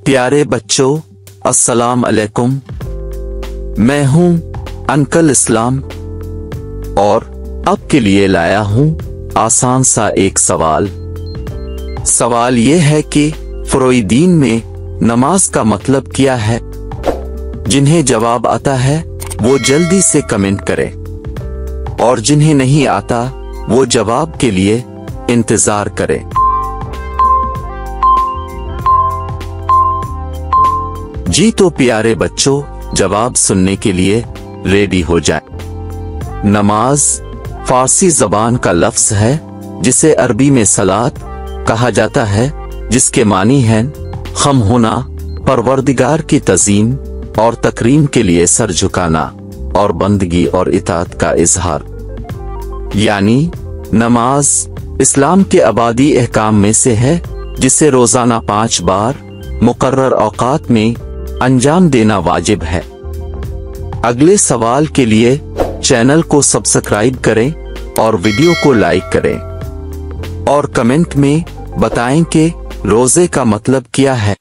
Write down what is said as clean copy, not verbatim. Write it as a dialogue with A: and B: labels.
A: प्यारे बच्चों, अस्सलाम अलैकुम। मैं हूं अंकल इस्लाम और अब के लिए लाया हूं आसान सा एक सवाल। सवाल ये है कि फ़रोइदीन में नमाज का मतलब क्या है? जिन्हें जवाब आता है वो जल्दी से कमेंट करें और जिन्हें नहीं आता वो जवाब के लिए इंतजार करें। जी तो प्यारे बच्चों, जवाब सुनने के लिए रेडी हो जाएं। नमाज फारसी जबान का लफ्ज है जिसे अरबी में सलात कहा जाता है, जिसके मानी है खम होना, परवरदिगार की तज़ीम और तकरीम के लिए सर झुकाना और बंदगी और इताअत का इजहार। यानी नमाज इस्लाम के आबादी अहकाम में से है जिसे रोजाना 5 बार मुकर्रर औकात में अंजाम देना वाजिब है। अगले सवाल के लिए चैनल को सब्सक्राइब करें और वीडियो को लाइक करें और कमेंट में बताएं कि रोजे का मतलब क्या है।